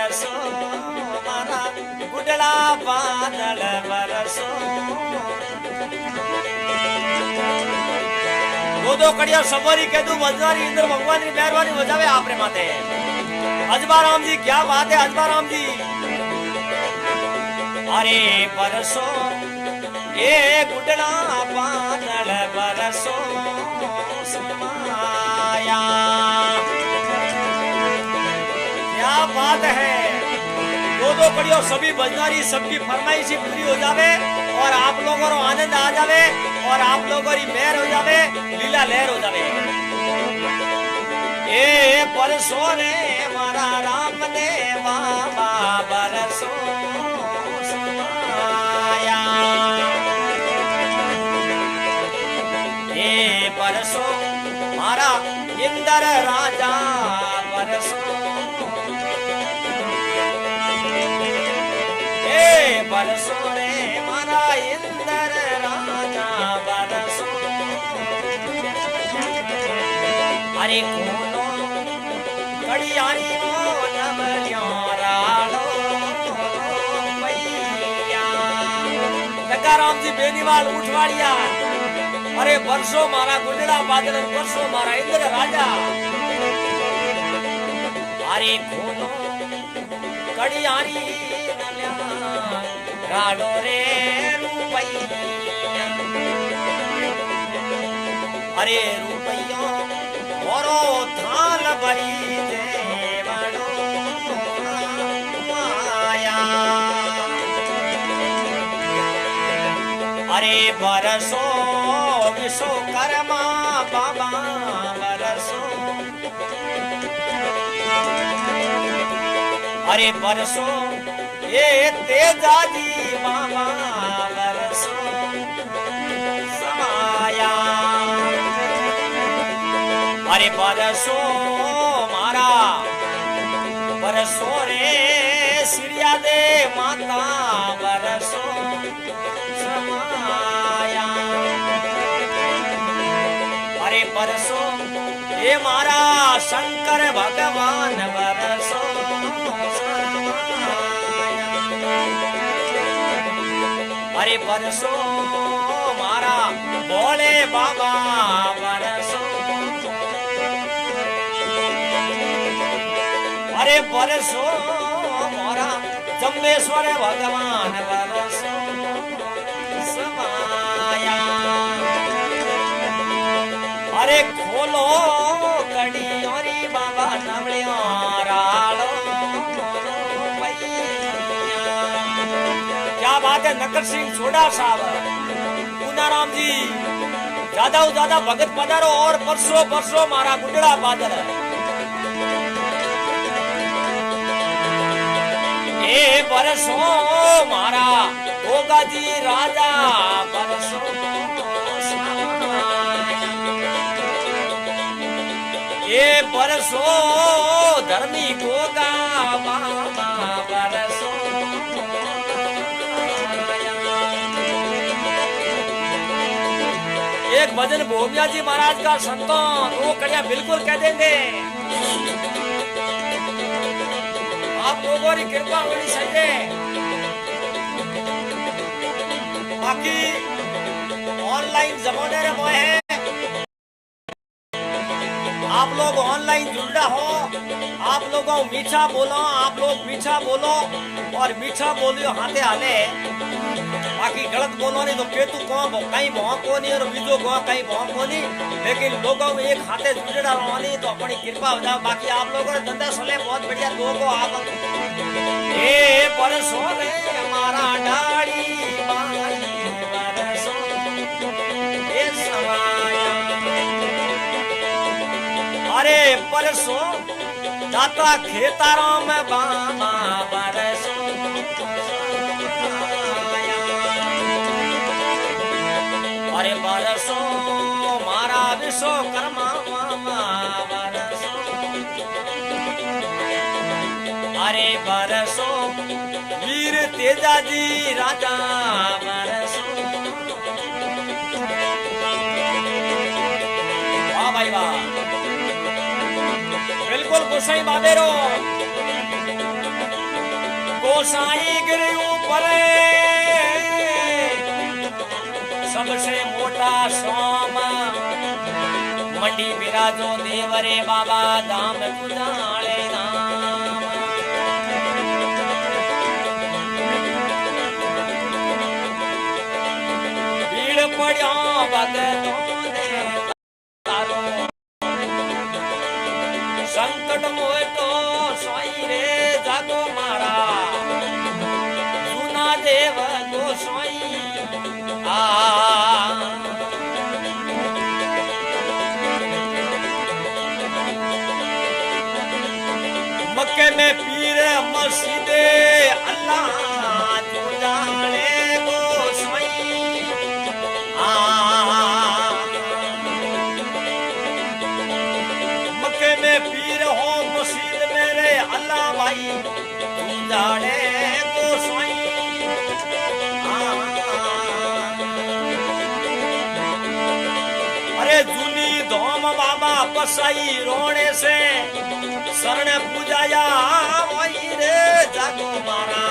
बरसो मारा गुडला बादल बरसो दो कड़िया सबरी के दू वजवारी इंद्र भगवान की मेहरबानी हो जावे आपरे माथे। अजबा राम जी क्या बात है अजबा राम जी। अरे बरसो ये गुडला बादल बरसो समाया क्या बात है। दो कड़ियों सभी बजनारी सबकी फरमाइशी पूरी हो जावे और आप लोगों को आनंद आ जावे और आप लोगों की मेहर हो जावे लीला लहर हो जावे। ए बरसो रे मारा राम ने बाबा बरसो समाया ए बरसो मारा इंद्र राजा बरसो बरसो रे मारा इंद्र राजा बरसो। अरे कोनो कड़ियानी नवलिया राड़ो मैया लगा राम जी बेनीवाल उठवाड़िया। अरे बरसो मारा गुजरा बादल बरसो मारा इंद्र राजा। अरे कोनो कड़ियानी राडो रे रुपैया। अरे रुपैया मोरो थाल भरी देवड़ो माया। अरे बरसो विश्वकर्मा बाबा बरसो। अरे बरसो ये तेजाजी बाबा बरसो समाया। अरे बरसो मारा बरसो रे सिरिया दे माता बरसो समाया। अरे बरसो ये मारा शंकर भगवान बरसो। अरे बरसो मारा भोले बाबा बरसो। अरे बरसो मारा जम्बेश्वर भगवान बरसो समाया। अरे खोलो कड़ियोरी बाबा नवलियो राड़ो क्या बात है। नकर सिंह छोड़ा साहब पूनाराम जी ज्यादा से ज्यादा भगत पधारो और परसों परसों मारा गुडड़ा बादल। ए बरसो मारा गोगा जी राजा बरसो। ए बरसो धर्मी गोगा बाबा बरसो। एक भजन भोमिया जी महाराज का संतों वो कड़िया बिल्कुल कह देंगे। आप लोगों की कृपा होनी चाहिए। बाकी ऑनलाइन जमाने में वो है आप लोग ऑनलाइन जुड़ा हो आप लोगों मीठा बोलो आप लोग मीठा बोलो और मीठा बोलियो हाथे हाले। बाकी गलत बोलो नहीं तो केतु को कहीं भौं को नहीं और बीजो को कहीं भौं को नहीं। लेकिन लोगों में एक हाथे जुड़ा नहीं तो अपनी कृपा हो जाओ। बाकी आप लोगों ने धंधा सुने बहुत बढ़िया लोगों आप ए बरसो रे हमारा डाड़ी बरसो ए समाया। अरे बरसो जाता खेतारों में बाबा बरसो। अरे बरसो मारा विश्वकर्मा बरसो। अरे बरसो वीर तेजाजी राजा बरसो। वाह भाई वाह बिल्कुल गोसाई बाबेरो गोसाई गिरी ऊपर सबसे मोटा स्वाम मंडी बिराजो देवरे बाबा धाम तुझाले धाम भीड़ पड़िया भगतों ने तारो संकट मोटो सोई रे जागो मारा सुना देव गोसाई मक्के में पीर मस्जिदे अल्लाह तू जाने गोसाई मक्के में पीर हो मस्जिद मेरे अल्लाह भाई तू जाने गोसाई अरे जूनी धोम बाबा पसाई रोने से शरण पूजाया वही रे जागो मारा